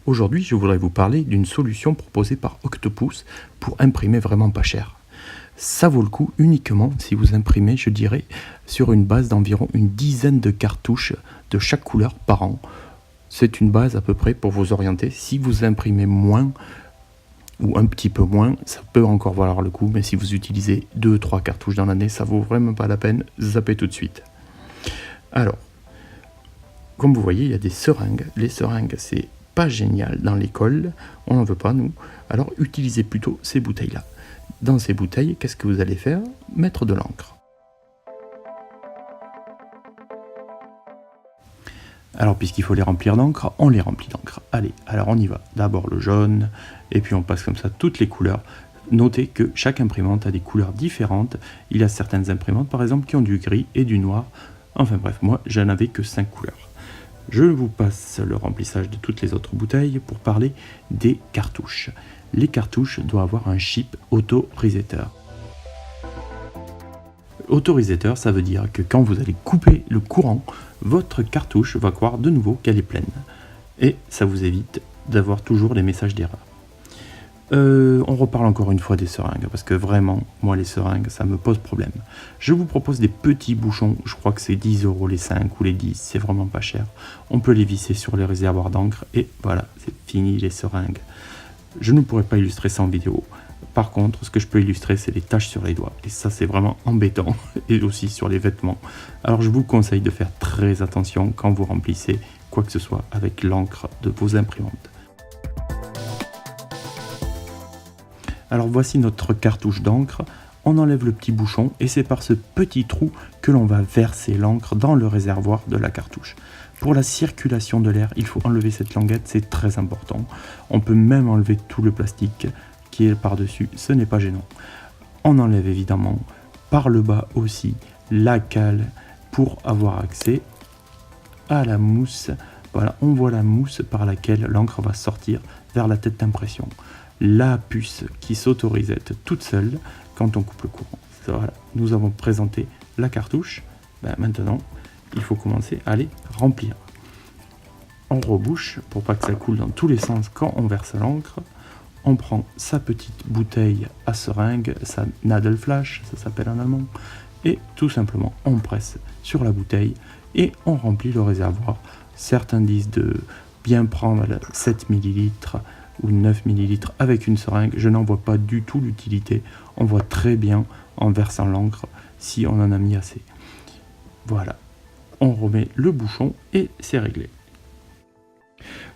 Aujourd'hui, je voudrais vous parler d'une solution proposée par Octopus pour imprimer vraiment pas cher. Ça vaut le coup uniquement si vous imprimez, je dirais, sur une base d'environ une dizaine de cartouches de chaque couleur par an. C'est une base à peu près pour vous orienter. Si vous imprimez moins ou un petit peu moins, ça peut encore valoir le coup, mais si vous utilisez 2-3 cartouches dans l'année, ça vaut vraiment pas la peine, zappez tout de suite. Alors, comme vous voyez, il y a des seringues. Les seringues, c'est pas génial dans l'école, on n'en veut pas nous, alors utilisez plutôt ces bouteilles-là. Dans ces bouteilles, qu'est-ce que vous allez faire? Mettre de l'encre. Alors puisqu'il faut les remplir d'encre, on les remplit d'encre. Allez, alors on y va. D'abord le jaune, et puis on passe comme ça toutes les couleurs. Notez que chaque imprimante a des couleurs différentes. Il y a certaines imprimantes par exemple qui ont du gris et du noir. Enfin bref, moi j'en avais que 5 couleurs. Je vous passe le remplissage de toutes les autres bouteilles pour parler des cartouches. Les cartouches doivent avoir un chip auto-resetter. Auto-resetter, ça veut dire que quand vous allez couper le courant, votre cartouche va croire de nouveau qu'elle est pleine. Et ça vous évite d'avoir toujours les messages d'erreur. On reparle encore une fois des seringues, parce que vraiment, moi les seringues, ça me pose problème. Je vous propose des petits bouchons, je crois que c'est 10 € les 5 ou les 10, c'est vraiment pas cher. On peut les visser sur les réservoirs d'encre, et voilà, c'est fini les seringues. Je ne pourrais pas illustrer ça en vidéo. Par contre, ce que je peux illustrer, c'est les taches sur les doigts. Et ça, c'est vraiment embêtant. Et aussi sur les vêtements. Alors, je vous conseille de faire très attention quand vous remplissez quoi que ce soit avec l'encre de vos imprimantes. Alors, voici notre cartouche d'encre. On enlève le petit bouchon et c'est par ce petit trou que l'on va verser l'encre dans le réservoir de la cartouche. Pour la circulation de l'air, il faut enlever cette languette, c'est très important. On peut même enlever tout le plastique qui est par-dessus, ce n'est pas gênant. On enlève évidemment par le bas aussi la cale pour avoir accès à la mousse. Voilà, on voit la mousse par laquelle l'encre va sortir vers la tête d'impression. La puce qui s'auto-reset toute seule quand on coupe le courant. Voilà, nous avons présenté la cartouche. Maintenant, il faut commencer à les remplir. On rebouche pour pas que ça coule dans tous les sens quand on verse l'encre. On prend sa petite bouteille à seringue, sa Nadelflasche, ça s'appelle en allemand, et tout simplement on presse sur la bouteille et on remplit le réservoir. Certains disent de bien prendre 7 ml ou 9 ml avec une seringue. Je n'en vois pas du tout l'utilité. On voit très bien en versant l'encre si on en a mis assez. Voilà, on remet le bouchon et c'est réglé.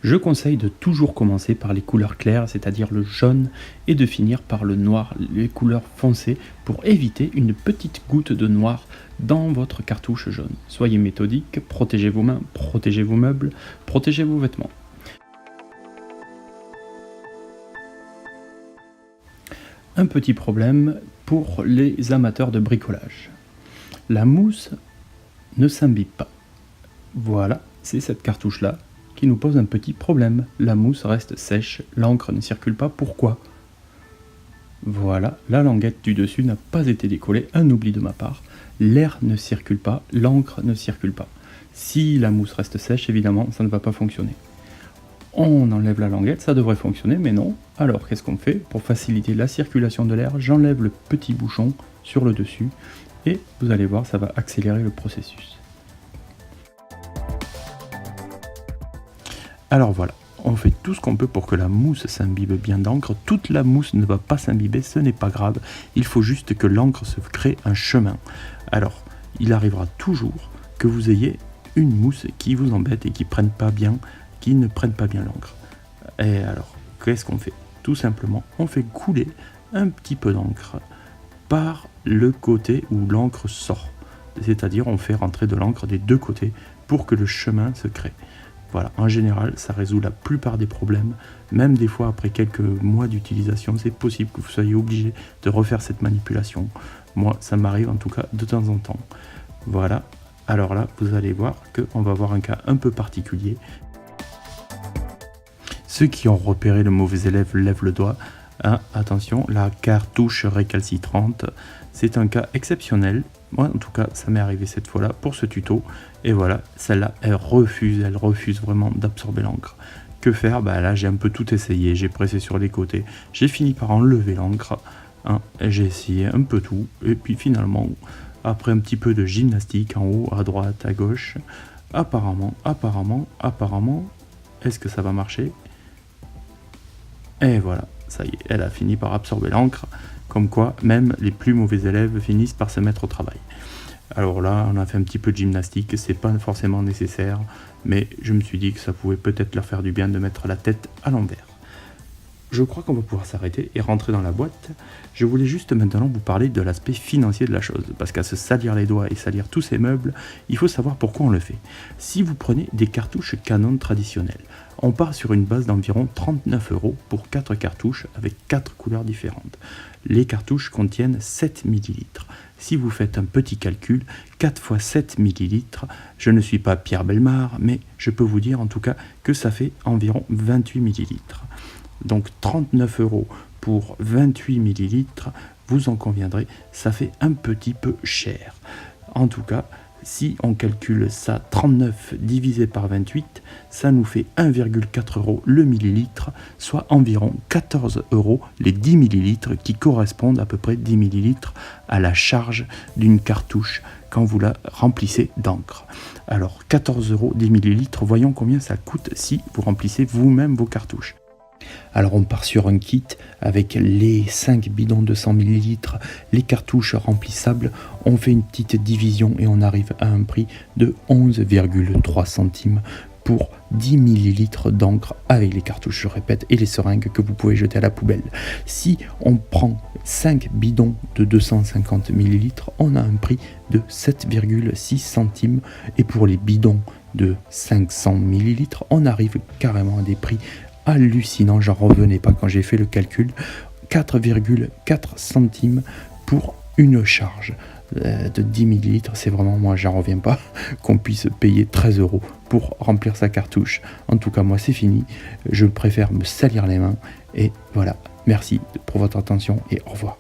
Je conseille de toujours commencer par les couleurs claires, c'est-à-dire le jaune, et de finir par le noir, les couleurs foncées, pour éviter une petite goutte de noir dans votre cartouche jaune. Soyez méthodique, protégez vos mains, protégez vos meubles, protégez vos vêtements. Un petit problème pour les amateurs de bricolage. La mousse ne s'imbibe pas. Voilà, c'est cette cartouche-là qui nous pose un petit problème. La mousse reste sèche, l'encre ne circule pas. Pourquoi? Voilà, la languette du dessus n'a pas été décollée, un oubli de ma part. L'air ne circule pas, l'encre ne circule pas. Si la mousse reste sèche, évidemment, ça ne va pas fonctionner. On enlève la languette, ça devrait fonctionner, mais non. Alors, qu'est-ce qu'on fait? Pour faciliter la circulation de l'air, j'enlève le petit bouchon sur le dessus, et vous allez voir, ça va accélérer le processus. Alors voilà, on fait tout ce qu'on peut pour que la mousse s'imbibe bien d'encre. Toute la mousse ne va pas s'imbiber, ce n'est pas grave. Il faut juste que l'encre se crée un chemin. Alors, il arrivera toujours que vous ayez une mousse qui vous embête et qui ne prenne pas bien l'encre. Et alors, qu'est-ce qu'on fait? Tout simplement, on fait couler un petit peu d'encre par le côté où l'encre sort. C'est-à-dire, on fait rentrer de l'encre des deux côtés pour que le chemin se crée. Voilà, en général, ça résout la plupart des problèmes. Même des fois, après quelques mois d'utilisation, c'est possible que vous soyez obligé de refaire cette manipulation. Moi, ça m'arrive en tout cas de temps en temps. Voilà, alors là, vous allez voir qu'on va avoir un cas un peu particulier. Ceux qui ont repéré le mauvais élève lèvent le doigt. Ah, attention, la cartouche récalcitrante, c'est un cas exceptionnel. Moi, en tout cas, ça m'est arrivé cette fois-là pour ce tuto. Et voilà, celle-là, elle refuse vraiment d'absorber l'encre. Que faire? Là j'ai un peu tout essayé, j'ai pressé sur les côtés, j'ai fini par enlever l'encre, hein, j'ai essayé un peu tout, et puis finalement, après un petit peu de gymnastique en haut, à droite, à gauche, apparemment, est-ce que ça va marcher? Et voilà, ça y est, elle a fini par absorber l'encre, comme quoi même les plus mauvais élèves finissent par se mettre au travail. Alors là, on a fait un petit peu de gymnastique, c'est pas forcément nécessaire, mais je me suis dit que ça pouvait peut-être leur faire du bien de mettre la tête à l'envers. Je crois qu'on va pouvoir s'arrêter et rentrer dans la boîte. Je voulais juste maintenant vous parler de l'aspect financier de la chose, parce qu'à se salir les doigts et salir tous ces meubles, il faut savoir pourquoi on le fait. Si vous prenez des cartouches Canon traditionnelles, on part sur une base d'environ 39 € pour 4 cartouches avec 4 couleurs différentes. Les cartouches contiennent 7 ml. Si vous faites un petit calcul, 4 x 7 ml, je ne suis pas Pierre Bellemare, mais je peux vous dire en tout cas que ça fait environ 28 ml. Donc 39 € pour 28 ml, vous en conviendrez, ça fait un petit peu cher. En tout cas, si on calcule ça 39 divisé par 28, ça nous fait 1,4 € le millilitre, soit environ 14 € les 10 ml qui correspondent à peu près 10 ml à la charge d'une cartouche quand vous la remplissez d'encre. Alors 14 € 10 ml, voyons combien ça coûte si vous remplissez vous-même vos cartouches. Alors on part sur un kit avec les 5 bidons de 100 ml, les cartouches remplissables, on fait une petite division et on arrive à un prix de 11,3 centimes pour 10 ml d'encre avec les cartouches, je répète, et les seringues que vous pouvez jeter à la poubelle. Si on prend 5 bidons de 250 ml, on a un prix de 7,6 centimes et pour les bidons de 500 ml, on arrive carrément à des prix hallucinant, j'en revenais pas quand j'ai fait le calcul, 4,4 centimes pour une charge de 10 ml, c'est vraiment, moi j'en reviens pas, qu'on puisse payer 13 € pour remplir sa cartouche. En tout cas moi c'est fini, je préfère me salir les mains et voilà, merci pour votre attention et au revoir.